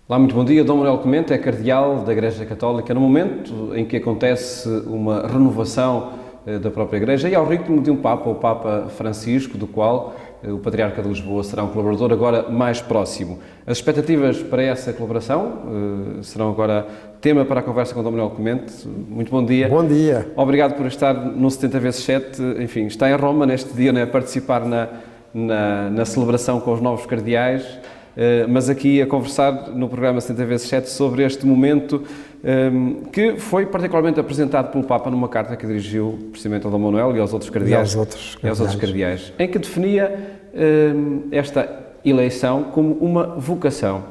Olá, muito bom dia. Dom Manuel Clemente é cardeal da Igreja Católica no momento em que acontece uma renovação da própria Igreja e ao ritmo de um Papa, o Papa Francisco, do qual o Patriarca de Lisboa será um colaborador agora mais próximo. As expectativas para essa colaboração serão agora tema para a conversa com Dom Manuel Clemente. Muito bom dia. Bom dia. Obrigado por estar no 70x7, enfim, está em Roma neste dia, a participar na celebração com os novos cardeais. Mas aqui a conversar no programa 70x7 sobre este momento que foi particularmente apresentado pelo Papa numa carta que dirigiu precisamente ao Dom Manuel e aos outros cardeais, em que definia esta eleição como uma vocação,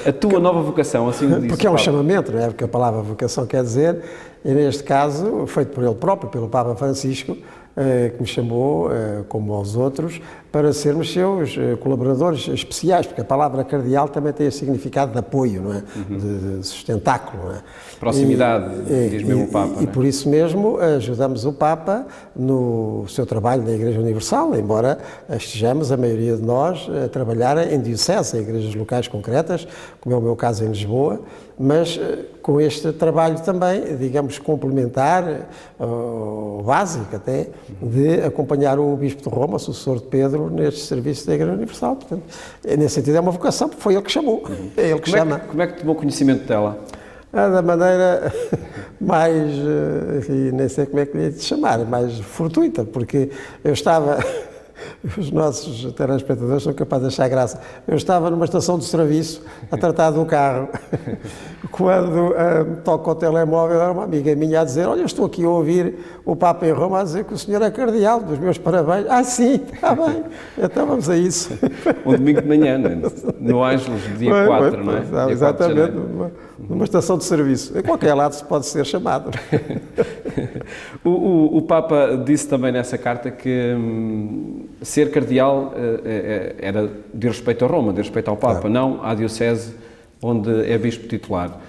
a tua nova vocação, assim disse. Porque é um chamamento, não é? Porque a palavra vocação quer dizer, e neste caso, feito por ele próprio, pelo Papa Francisco, que me chamou, como aos outros, para sermos seus colaboradores especiais, porque a palavra cardeal também tem esse significado de apoio, não é? De sustentáculo, não é? Proximidade, diz mesmo o Papa. E por isso mesmo ajudamos o Papa no seu trabalho na Igreja Universal, embora estejamos, a maioria de nós, a trabalhar em diocese, em igrejas locais concretas, como é o meu caso em Lisboa, mas com este trabalho também, digamos, complementar, básico até, de acompanhar o Bispo de Roma, o sucessor de Pedro, neste serviço da Igreja Universal. Portanto, nesse sentido é uma vocação, porque foi ele que chamou, é ele que chama. Como é que tomou conhecimento dela? Da maneira mais, enfim, nem sei como é que lhe de chamar, mais fortuita, porque eu estava... Os nossos telespectadores são capazes de achar graça. Eu estava numa estação de serviço a tratar do carro, quando toco o telemóvel, era uma amiga minha a dizer: olha, estou aqui a ouvir o Papa em Roma a dizer que o senhor é cardeal, dos meus parabéns. Ah, sim, está bem, então vamos a isso. Um domingo de manhã, não é? No Ângelos, dia 4, não é? Dia Exatamente, numa estação de serviço. Em qualquer lado se pode ser chamado. O Papa disse também nessa carta que ser cardeal era de respeito a Roma, de respeito ao Papa, não à diocese onde é bispo titular.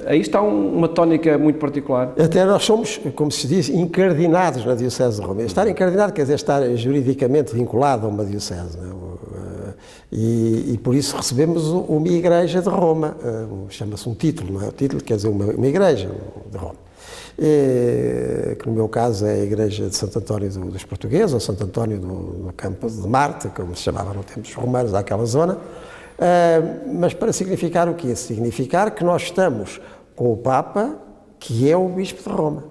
Aí está uma tónica muito particular. Até nós somos, como se diz, incardinados na diocese de Roma. Estar incardinado quer dizer estar juridicamente vinculado a uma diocese, não é? E por isso recebemos uma igreja de Roma, chama-se um título, não é? O título quer dizer uma igreja de Roma. Que no meu caso é a igreja de Santo António dos Portugueses, ou Santo António do Campo de Marte, como se chamava no tempo dos romanos, daquela zona. Mas para significar o quê? Significar que nós estamos com o Papa, que é o Bispo de Roma.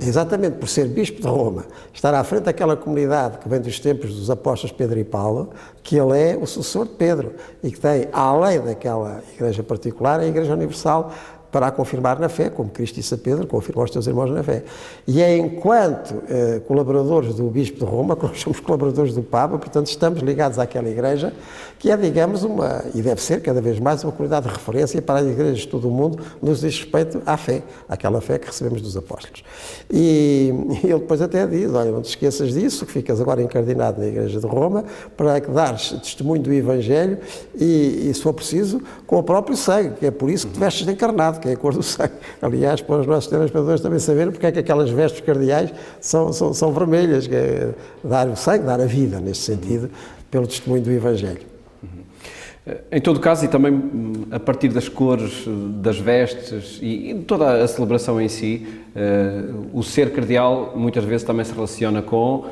Exatamente por ser Bispo de Roma, estar à frente daquela comunidade que vem dos tempos dos apóstolos Pedro e Paulo, que ele é o sucessor de Pedro e que tem, além daquela igreja particular, a Igreja Universal, para a confirmar na fé, como Cristo disse a Pedro, confirma os teus irmãos na fé. E é enquanto colaboradores do Bispo de Roma, que nós somos colaboradores do Papa, portanto estamos ligados àquela igreja, que é, digamos, e deve ser cada vez mais, uma comunidade de referência para as igrejas de todo o mundo, nos diz respeito à fé, àquela fé que recebemos dos apóstolos. E ele depois até diz: olha, não te esqueças disso, que ficas agora encardinado na Igreja de Roma, para que dares testemunho do Evangelho e, se for preciso, com o próprio sangue, que é por isso que te vestes de encarnado, que é a cor do sangue. Aliás, para os nossos telespectadores também saberem porque é que aquelas vestes cardeais são vermelhas, que é dar o sangue, dar a vida, neste sentido, pelo testemunho do Evangelho. Em todo caso, e também a partir das cores das vestes e de toda a celebração em si, o ser cardeal muitas vezes também se relaciona com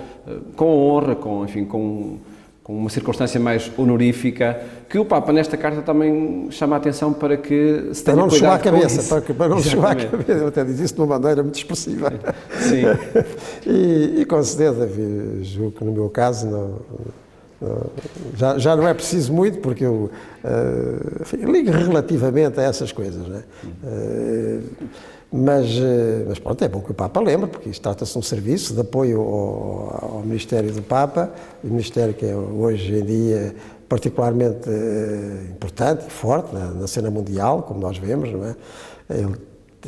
a honra, com uma circunstância mais honorífica, que o Papa nesta carta também chama a atenção para que se tenha cuidado com isso. Para não chorar a cabeça, ele até diz isso de uma maneira muito expressiva. Sim. E com certeza, julgo que no meu caso já não é preciso muito, porque eu ligo relativamente a essas coisas, não é? Mas pronto, é bom que o Papa lembre, porque isto trata-se de um serviço de apoio ao Ministério do Papa, o Ministério que é hoje em dia particularmente importante e forte na cena mundial, como nós vemos, não é? Ele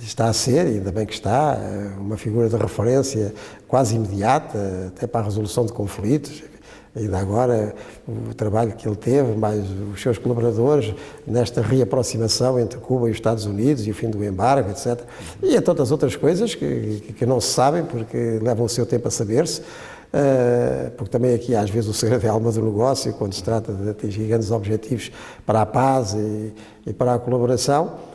está a ser, e ainda bem que está, uma figura de referência quase imediata, até para a resolução de conflitos. Ainda agora, o trabalho que ele teve, mais os seus colaboradores, nesta reaproximação entre Cuba e os Estados Unidos e o fim do embargo, etc. E em tantas outras coisas que não se sabem, porque levam o seu tempo a saber-se. porque também aqui às vezes o segredo é a alma do negócio, quando se trata de atingir grandes objetivos para a paz e para a colaboração.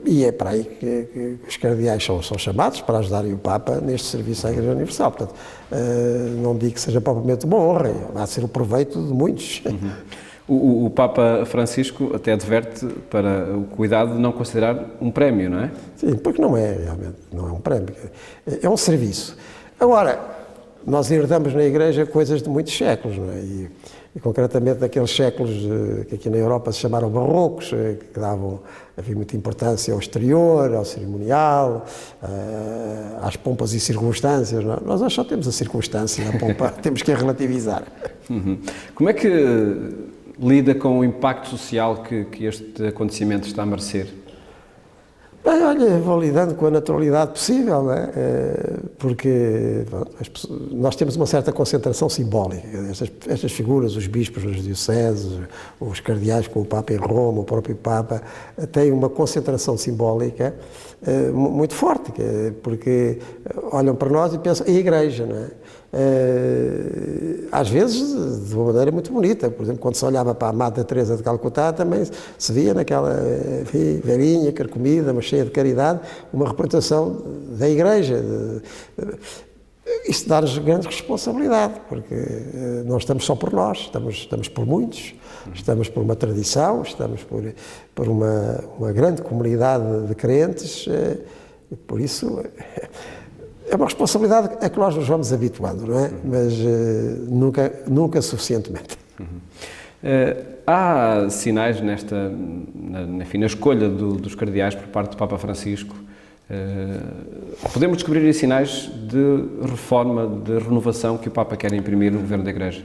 E é para aí que os cardeais são chamados para ajudarem o Papa neste serviço à Igreja Universal. Portanto, não digo que seja propriamente uma honra, vai ser o proveito de muitos. O Papa Francisco até adverte para o cuidado de não considerar um prémio, não é? Sim, porque não é realmente, não é um prémio, é um serviço. Agora, nós herdamos na Igreja coisas de muitos séculos, não é? E concretamente daqueles séculos que aqui na Europa se chamaram barrocos, que davam, havia muita importância ao exterior, ao cerimonial, às pompas e circunstâncias. Não é? Nós só temos a circunstância, a pompa temos que a relativizar. Como é que lida com o impacto social que este acontecimento está a merecer? Bem, olha, vou lidando com a naturalidade possível, não é? Porque pronto, nós temos uma certa concentração simbólica. Estas figuras, os bispos das dioceses, os cardeais com o Papa em Roma, o próprio Papa, têm uma concentração simbólica muito forte, porque olham para nós e pensam, a Igreja, não é? Às vezes de uma maneira muito bonita. Por exemplo, quando se olhava para a Madre Teresa de Calcutá, também se via naquela velhinha, carcomida, mas cheia de caridade, uma representação da Igreja. Isto dá-nos grande responsabilidade, porque não estamos só por nós, estamos por muitos, estamos por uma tradição, estamos por uma grande comunidade de crentes, e por isso é uma responsabilidade a que nós nos vamos habituando, não é? Mas nunca suficientemente. Há sinais na escolha dos cardeais por parte do Papa Francisco. Podemos descobrir sinais de reforma, de renovação que o Papa quer imprimir no governo da Igreja?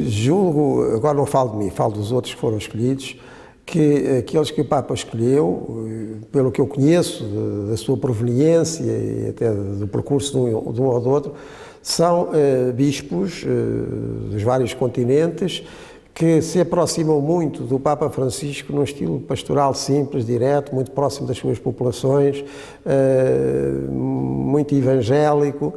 Julgo, agora não falo de mim, falo dos outros que foram escolhidos, que aqueles que o Papa escolheu, pelo que eu conheço, da sua proveniência e até do percurso de um ou do outro, são bispos dos vários continentes que se aproximam muito do Papa Francisco num estilo pastoral simples, direto, muito próximo das suas populações, muito evangélico.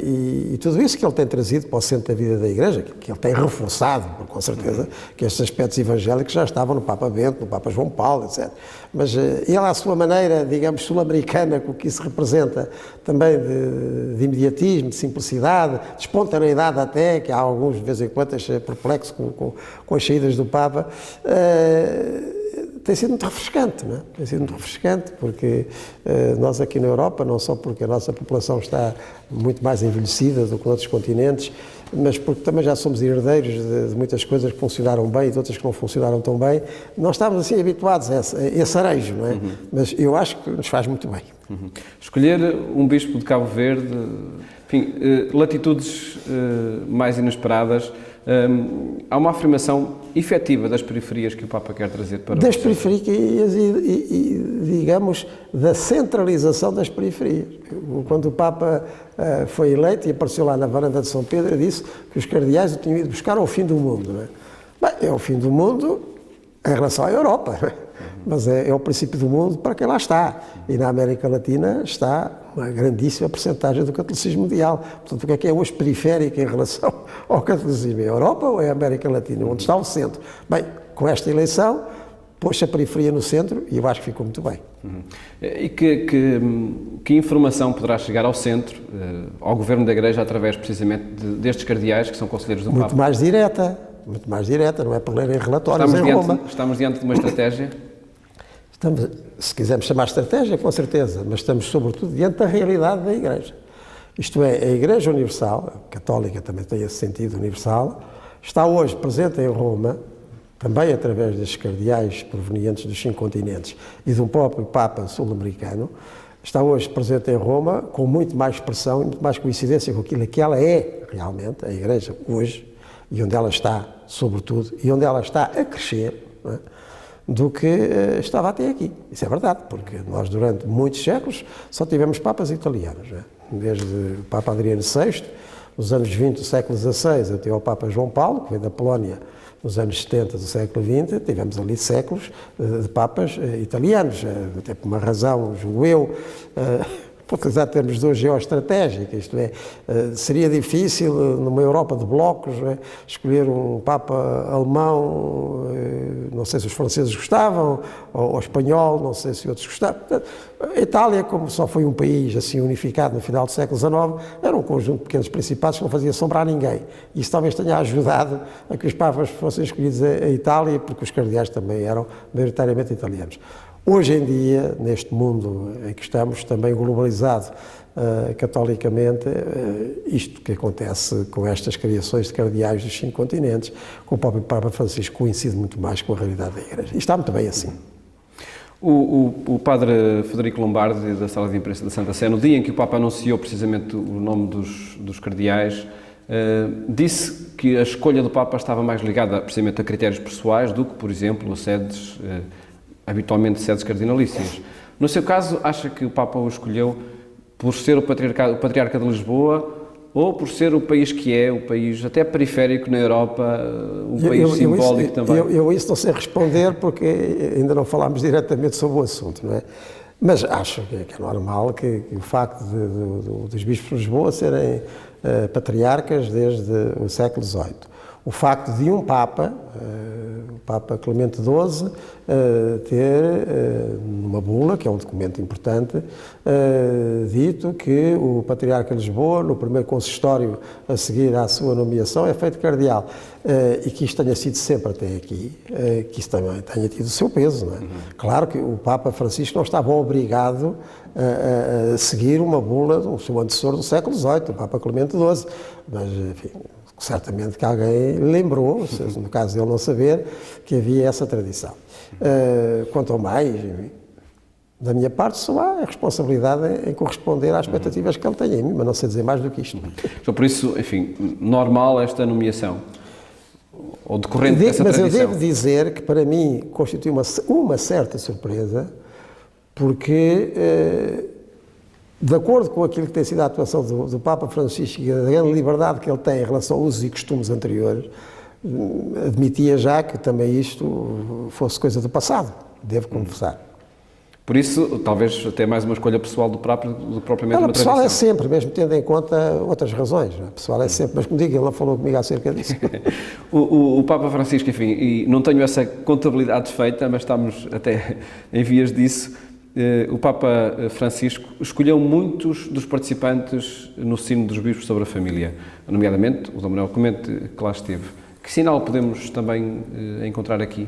E tudo isso que ele tem trazido para o centro da vida da Igreja, que ele tem reforçado, com certeza, que estes aspectos evangélicos já estavam no Papa Bento, no Papa João Paulo, etc. Mas ele, à sua maneira, digamos, sul-americana, com o que isso representa também de imediatismo, de simplicidade, de espontaneidade até, que há alguns, de vez em quando, acham perplexo com as saídas do Papa, tem sido muito refrescante, não é? Tem sido muito refrescante porque nós aqui na Europa, não só porque a nossa população está muito mais envelhecida do que noutros continentes, mas porque também já somos herdeiros de muitas coisas que funcionaram bem e de outras que não funcionaram tão bem, nós estávamos assim habituados a esse arejo, não é? Mas eu acho que nos faz muito bem. Escolher um bispo de Cabo Verde, enfim, latitudes mais inesperadas, há uma afirmação efetiva das periferias que o Papa quer trazer para das periferias e, digamos, da centralização das periferias. Quando o Papa foi eleito e apareceu lá na varanda de São Pedro, disse que os cardeais o tinham ido buscar ao fim do mundo. Não é? Bem, é o fim do mundo em relação à Europa, não é? Mas é o princípio do mundo para quem lá está. E na América Latina está uma grandíssima percentagem do catolicismo mundial. Portanto, o que é hoje periférico em relação ao catolicismo? É a Europa ou é a América Latina? Onde está o centro? Bem, com esta eleição, pôs a periferia no centro e eu acho que ficou muito bem. E que informação poderá chegar ao centro, ao governo da Igreja, através precisamente destes cardeais que são conselheiros do Papa? Muito mais direta, não é por lerem relatórios em Roma. Estamos diante de uma estratégia? Estamos, se quisermos chamar estratégia, com certeza, mas estamos sobretudo diante da realidade da Igreja. Isto é, a Igreja Universal, a católica também tem esse sentido universal, está hoje presente em Roma, também através destes cardeais provenientes dos 5 continentes e de um próprio Papa sul-americano, está hoje presente em Roma com muito mais expressão e muito mais coincidência com aquilo que ela é realmente, a Igreja hoje, e onde ela está, sobretudo, e onde ela está a crescer, não é? Do que estava até aqui. Isso é verdade, porque nós durante muitos séculos só tivemos papas italianos, não é? Desde o Papa Adriano VI, nos anos 20 do século XVI, até ao Papa João Paulo, que veio da Polónia nos anos 70 do século XX, tivemos ali séculos de papas italianos, até por uma razão, julgo eu, para utilizar termos de hoje, geoestratégica, isto é, seria difícil, numa Europa de blocos, escolher um Papa alemão, não sei se os franceses gostavam, ou espanhol, não sei se outros gostavam. A Itália, como só foi um país assim unificado no final do século XIX, era um conjunto de pequenos principados que não fazia sombra a ninguém. Isso talvez tenha ajudado a que os papas fossem escolhidos a Itália, porque os cardeais também eram maioritariamente italianos. Hoje em dia, neste mundo em que estamos, também globalizado catolicamente, isto que acontece com estas criações de cardeais dos 5 continentes, com o próprio Papa Francisco, coincide muito mais com a realidade da Igreja. E está muito bem assim. O padre Federico Lombardi, da Sala de Imprensa da Santa Sé, no dia em que o Papa anunciou precisamente o nome dos cardeais, disse que a escolha do Papa estava mais ligada precisamente a critérios pessoais do que, por exemplo, a sedes, habitualmente sedes cardinalícias. No seu caso, acha que o Papa o escolheu por ser o Patriarca de Lisboa ou por ser o país que é, o país até periférico na Europa, um país simbólico também? Eu isso não sei responder porque ainda não falámos diretamente sobre o assunto, não é? Mas acho que é normal que o facto dos bispos de Lisboa serem patriarcas desde o século XVIII. O facto de um Papa, o Papa Clemente XII, ter, numa bula, que é um documento importante, dito que o Patriarca de Lisboa, no primeiro consistório a seguir à sua nomeação, é feito cardeal. E que isto tenha sido sempre até aqui, que isso também tenha tido o seu peso, não é? Claro que o Papa Francisco não estava obrigado a seguir uma bula do seu antecessor do século XVIII, o Papa Clemente XII, mas, enfim, certamente que alguém lembrou, no caso dele não saber, que havia essa tradição. Quanto ao mais, da minha parte, só há a responsabilidade em corresponder às expectativas que ele tem em mim, mas não sei dizer mais do que isto. Então, por isso, enfim, normal esta nomeação? Ou decorrente dessa tradição? Mas eu devo dizer que, para mim, constitui uma certa surpresa, porque, de acordo com aquilo que tem sido a atuação do Papa Francisco e a grande liberdade que ele tem em relação a usos e costumes anteriores, admitia já que também isto fosse coisa do passado, devo confessar. Por isso, talvez até mais uma escolha pessoal do propriamente uma tradição. Pessoal é sempre, mesmo tendo em conta outras razões. Não é? Pessoal é sempre, mas como digo, ele não falou comigo acerca disso. o Papa Francisco, enfim, e não tenho essa contabilidade feita, mas estamos até em vias disso. O Papa Francisco escolheu muitos dos participantes no Sínodo dos Bispos sobre a Família, nomeadamente o Dom Manuel Clemente, que lá esteve. Que sinal podemos também encontrar aqui?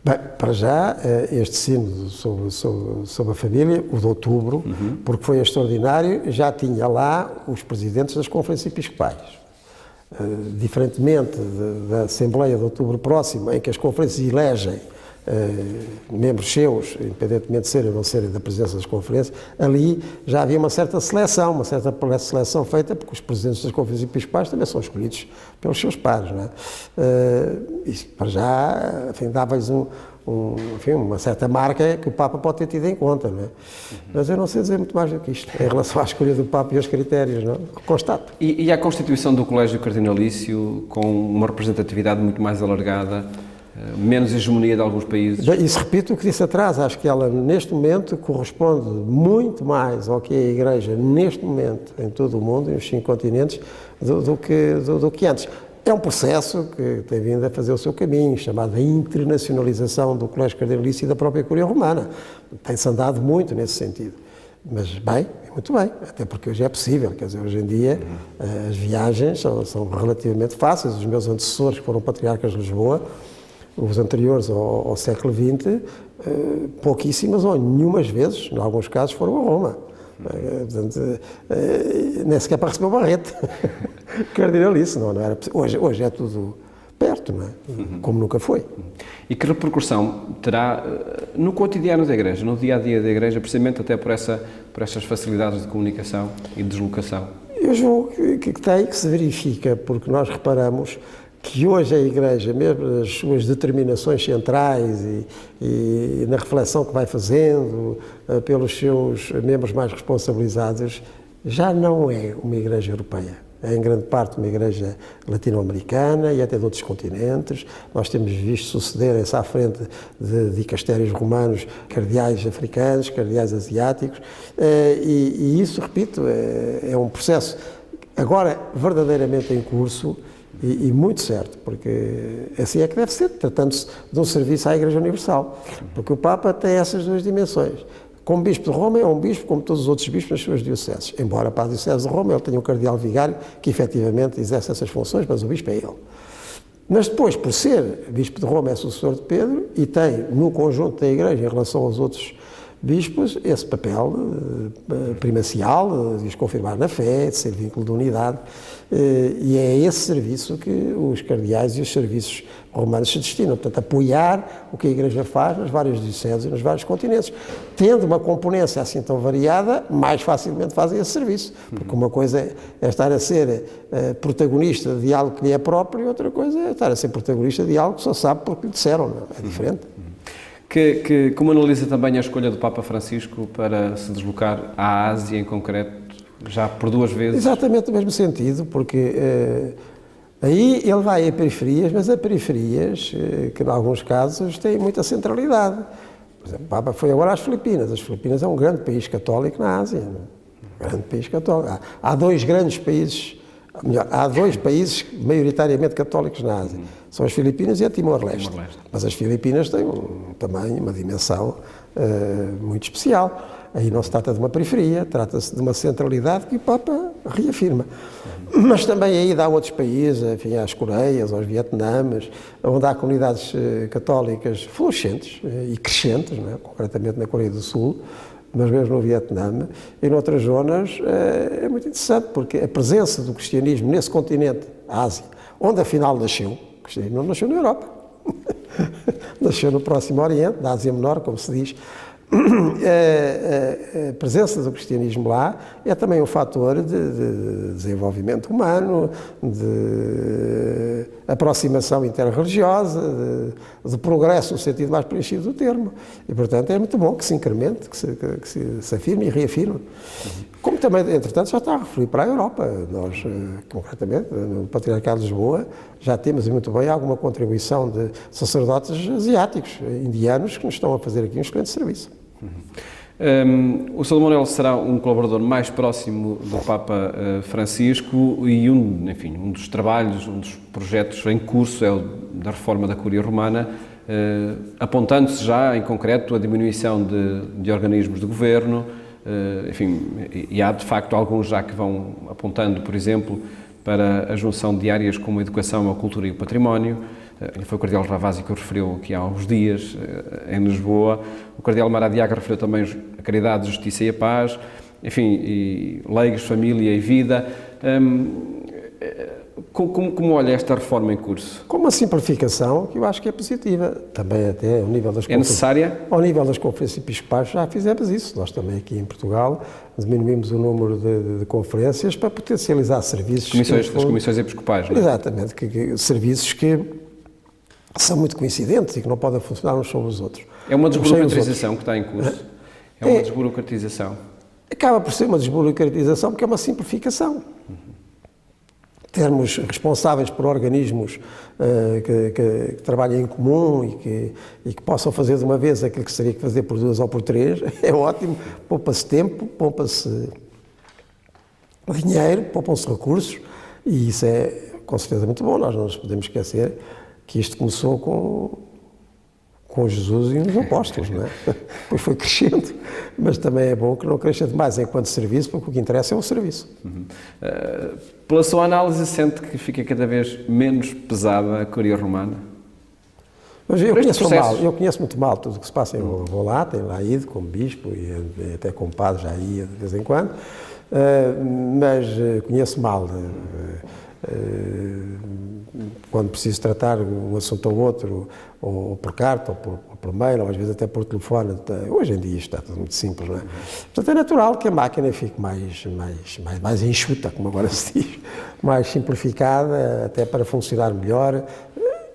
Bem, para já, este sínodo sobre a família, o de outubro, porque foi extraordinário, já tinha lá os presidentes das conferências episcopais. Diferentemente da Assembleia de outubro próximo, em que as conferências elegem membros seus, independentemente de serem ou não serem da presença das conferências, ali já havia uma certa seleção feita, porque os presidentes das conferências episcopais também são escolhidos pelos seus pares, não é? Isso, para já, enfim, dava-lhes uma certa marca que o Papa pode ter tido em conta, não é? Mas eu não sei dizer muito mais do que isto, em relação à escolha do Papa e aos critérios, não? Constato. E a constituição do Colégio Cardinalício, com uma representatividade muito mais alargada, menos hegemonia de alguns países? Isso repito o que disse atrás, acho que ela neste momento corresponde muito mais ao que é a Igreja neste momento em todo o mundo, nos 5 continentes, do que antes. É um processo que tem vindo a fazer o seu caminho, chamado a internacionalização do Colégio Cardinalício e da própria Curia Romana. Tem-se andado muito nesse sentido. Mas bem, muito bem, até porque hoje é possível, quer dizer, hoje em dia as viagens são relativamente fáceis. Os meus antecessores, que foram patriarcas de Lisboa, os anteriores ao século XX, pouquíssimas ou nenhumas vezes, em alguns casos, foram a Roma. Portanto, nem sequer para receber o barrete cardinalício, não era possível. Hoje é tudo perto, não é? Como nunca foi. E que repercussão terá no cotidiano da Igreja, no dia-a-dia da Igreja, precisamente até por estas facilidades de comunicação e de deslocação? Eu julgo que se verifica, porque nós reparamos que hoje a Igreja, mesmo nas suas determinações centrais e na reflexão que vai fazendo pelos seus membros mais responsabilizados, já não é uma Igreja europeia. é em grande parte uma igreja latino-americana e até de outros continentes. Nós temos visto sucederem-se à frente de dicastérios romanos, cardeais africanos, cardeais asiáticos, e isso, repito, é um processo agora verdadeiramente em curso e muito certo, porque assim é que deve ser, tratando-se de um serviço à Igreja Universal, porque o Papa tem essas duas dimensões. Como Bispo de Roma, é um bispo como todos os outros bispos nas suas dioceses, embora para a diocese de Roma ele tenha um cardeal vigário que efetivamente exerce essas funções, mas o bispo é ele. Mas depois, por ser Bispo de Roma, é sucessor de Pedro e tem, no conjunto da Igreja, em relação aos outros bispos, esse papel primacial, de os confirmar na fé, de ser vínculo de unidade, e é esse serviço que os cardeais e os serviços romanos se destinam, portanto, apoiar o que a Igreja faz nas várias dioceses e nos vários continentes. Tendo uma componência assim tão variada, mais facilmente fazem esse serviço, porque uma coisa é estar a ser protagonista de algo que lhe é próprio e outra coisa é estar a ser protagonista de algo que só sabe porque lhe disseram, não é? É diferente. Como analisa também a escolha do Papa Francisco para se deslocar à Ásia em concreto, já por 2 vezes? Exatamente no mesmo sentido, porque aí ele vai a periferias, mas a periferias que em alguns casos têm muita centralidade. Por exemplo, o Papa foi agora às Filipinas. As Filipinas é um grande país católico na Ásia, um grande país católico. Há 2 grandes países, melhor, há 2 países maioritariamente católicos na Ásia. São as Filipinas e a Timor-Leste. Mas as Filipinas têm um tamanho, uma dimensão muito especial. Aí não se trata de uma periferia, trata-se de uma centralidade que o Papa reafirma. Mas também aí há outros países, enfim, às Coreias, aos Vietnames, onde há comunidades católicas florescentes e crescentes, não é? Concretamente na Coreia do Sul, mas mesmo no Vietnã e noutras zonas, é muito interessante, porque a presença do cristianismo nesse continente, a Ásia, onde afinal nasceu, o cristianismo não nasceu na Europa, nasceu no Próximo Oriente, na Ásia Menor, como se diz. A presença do cristianismo lá é também um fator de desenvolvimento humano, de aproximação interreligiosa, de progresso no sentido mais preenchido do termo. E, portanto, é muito bom que se incremente, que se afirme e reafirme. Como também, entretanto, já está a referir para a Europa. Nós, concretamente, no Patriarcado de Lisboa, já temos, e muito bem, alguma contribuição de sacerdotes asiáticos, indianos, que nos estão a fazer aqui um excelente serviço. O Sr. Manuel será um colaborador mais próximo do Papa Francisco e um dos trabalhos, um dos projetos em curso é o da reforma da Cúria Romana, apontando-se já, em concreto, a diminuição de organismos de governo, e há de facto alguns já que vão apontando, por exemplo, para a junção de áreas como a educação, a cultura e o património. Foi o Cardeal Ravasi que o referiu aqui há uns dias em Lisboa. O Cardeal Maradiaga referiu também a caridade, a justiça e a paz, e leigos, família e vida. Como olha esta reforma em curso? Com uma simplificação que eu acho que é positiva. Também até ao nível das necessária? Ao nível das conferências episcopais já fizemos isso. Nós também aqui em Portugal diminuímos o número de conferências para potencializar serviços. As comissões episcopais, não é? Exatamente, serviços que são muito coincidentes e que não podem funcionar uns sobre os outros. É uma desburocratização que está em curso? É uma desburocratização? Acaba por ser uma desburocratização porque é uma simplificação. Termos responsáveis por organismos que trabalhem em comum e que possam fazer de uma vez aquilo que se teria que fazer por 2 ou por 3, é ótimo, poupa-se tempo, poupa-se dinheiro, poupam-se recursos e isso é com certeza muito bom. Nós não nos podemos esquecer que isto começou com Jesus e os apóstolos, não é? Depois foi crescendo, mas também é bom que não cresça demais enquanto serviço, porque o que interessa é o serviço. Pela sua análise, sente que fica cada vez menos pesada a Cúria Romana? Mas eu conheço muito mal tudo o que se passa. Eu vou lá, tenho lá ido como bispo e até como padre já ia de vez em quando, mas conheço mal. Quando preciso tratar um assunto ou outro, ou por carta, ou por mail, ou às vezes até por telefone, hoje em dia isto está tudo muito simples, não é? Portanto, é natural que a máquina fique mais enxuta, como agora se diz, mais simplificada, até para funcionar melhor,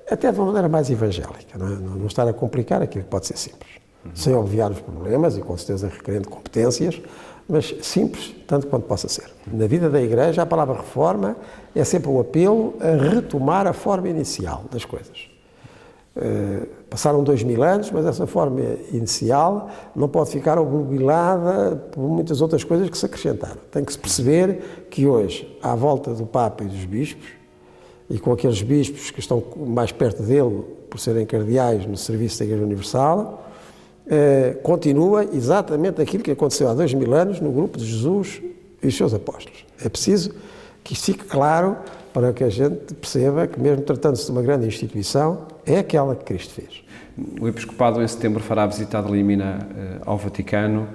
até de uma maneira mais evangélica, não é? Não estar a complicar aquilo que pode ser simples. sem obviar os problemas e com certeza requerendo competências, mas simples, tanto quanto possa ser. Na vida da Igreja, a palavra reforma é sempre um apelo a retomar a forma inicial das coisas. Passaram 2000 anos, mas essa forma inicial não pode ficar obnubilada por muitas outras coisas que se acrescentaram. Tem que se perceber que hoje, à volta do Papa e dos bispos, e com aqueles bispos que estão mais perto dele, por serem cardeais no serviço da Igreja Universal, continua exatamente aquilo que aconteceu há 2000 anos no grupo de Jesus e os seus apóstolos. É preciso que isto fique claro para que a gente perceba que, mesmo tratando-se de uma grande instituição, é aquela que Cristo fez. O Episcopado em setembro fará a visita de limina ao Vaticano.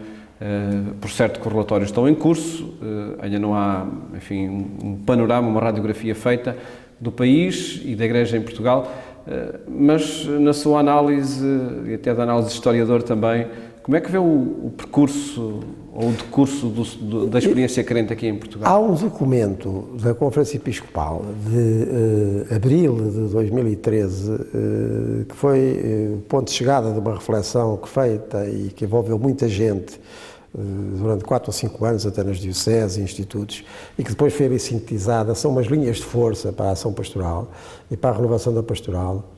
Por certo que os relatórios estão em curso, ainda não há, enfim, um panorama, uma radiografia feita do país e da Igreja em Portugal, mas na sua análise, e até da análise de historiador também, como é que vê o percurso ou o decurso da experiência crente aqui em Portugal? Há um documento da Conferência Episcopal de abril de 2013 que foi ponto de chegada de uma reflexão feita e que envolveu muita gente durante 4 ou 5 anos, até nas dioceses e institutos, e que depois foi ali sintetizada. São umas linhas de força para a ação pastoral e para a renovação da pastoral,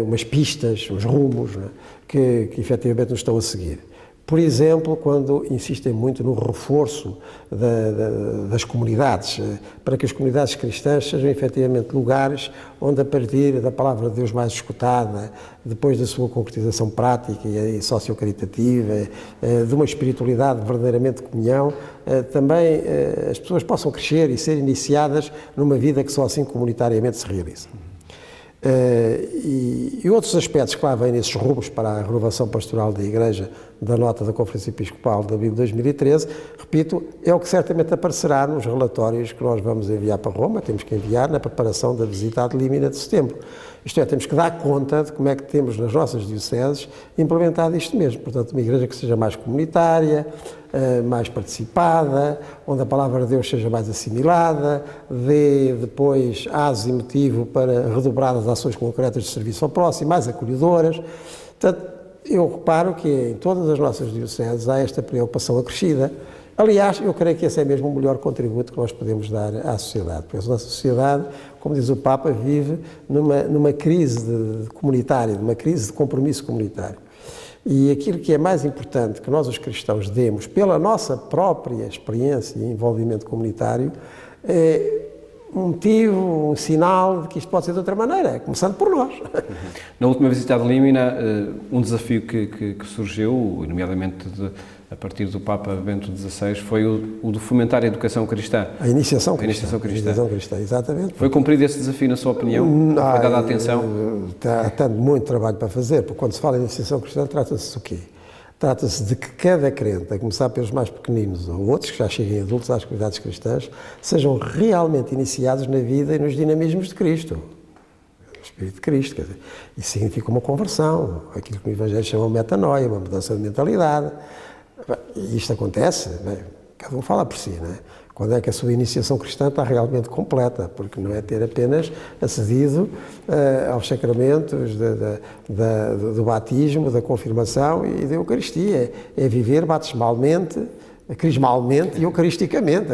umas pistas, uns rumos, né, que efetivamente nos estão a seguir. Por exemplo, quando insistem muito no reforço das comunidades, para que as comunidades cristãs sejam efetivamente lugares onde, a partir da palavra de Deus mais escutada, depois da sua concretização prática e sociocaritativa, de uma espiritualidade verdadeiramente de comunhão, também as pessoas possam crescer e ser iniciadas numa vida que só assim comunitariamente se realiza. E outros aspectos que lá vêm nesses rumos para a renovação pastoral da Igreja, da nota da Conferência Episcopal de abril de 2013, repito, é o que certamente aparecerá nos relatórios que nós vamos enviar para Roma, temos que enviar na preparação da visita ad limina de setembro. Isto é, temos que dar conta de como é que temos nas nossas dioceses implementado isto mesmo. Portanto, uma igreja que seja mais comunitária, mais participada, onde a palavra de Deus seja mais assimilada, dê depois aso e motivo para redobradas ações concretas de serviço ao próximo, mais acolhedoras. Portanto, eu reparo que em todas as nossas dioceses há esta preocupação acrescida. Aliás, eu creio que esse é mesmo o melhor contributo que nós podemos dar à sociedade, porque a nossa sociedade, como diz o Papa, vive numa crise comunitária, numa crise de compromisso comunitário. E aquilo que é mais importante que nós, os cristãos, demos pela nossa própria experiência e envolvimento comunitário é um motivo, um sinal de que isto pode ser de outra maneira, começando por nós. Na última visita ad limina, um desafio que surgiu, nomeadamente a partir do Papa Bento XVI, foi o de fomentar a educação cristã. A iniciação cristã. A iniciação cristã, exatamente. Foi cumprido esse desafio, na sua opinião? Foi dada a atenção? Há muito trabalho para fazer, porque quando se fala em iniciação cristã, trata-se do quê? Trata-se de que cada crente, a começar pelos mais pequeninos ou outros que já cheguem adultos às comunidades cristãs, sejam realmente iniciados na vida e nos dinamismos de Cristo. O Espírito de Cristo, quer dizer, isso significa uma conversão, aquilo que o Evangelho chama de metanoia, uma mudança de mentalidade. E isto acontece, né? Cada um fala por si, né? Quando é que a sua iniciação cristã está realmente completa, porque não é ter apenas acedido aos sacramentos do batismo, da confirmação e da Eucaristia, é viver batismalmente, crismalmente e eucaristicamente.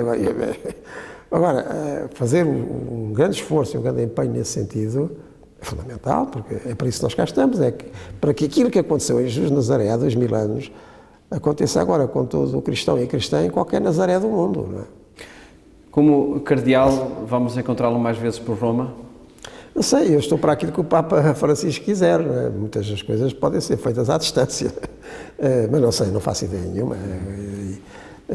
Agora, fazer um grande esforço e um grande empenho nesse sentido é fundamental, porque é para isso que nós cá estamos, para que aquilo que aconteceu em Jesus de Nazaré há 2000 anos aconteça agora com todo o cristão e a cristã em qualquer Nazaré do mundo, não é? Como cardeal, vamos encontrá-lo mais vezes por Roma? Não sei, eu estou para aquilo que o Papa Francisco quiser, não é? Muitas das coisas podem ser feitas à distância, mas não sei, não faço ideia nenhuma.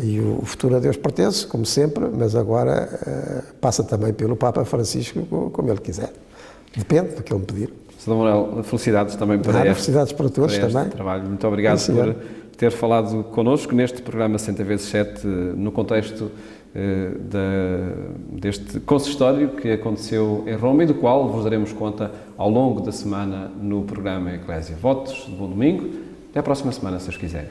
E o futuro a Deus pertence, como sempre, mas agora passa também pelo Papa Francisco, como ele quiser. Depende do que ele me pedir. Sr. Manuel, felicidades também para felicidades para todos também. Trabalho. Muito obrigado por ter falado connosco neste programa 60x7, no contexto deste consistório que aconteceu em Roma e do qual vos daremos conta ao longo da semana no programa Eclésia. Votos de bom domingo. Até a próxima semana, se os quiserem.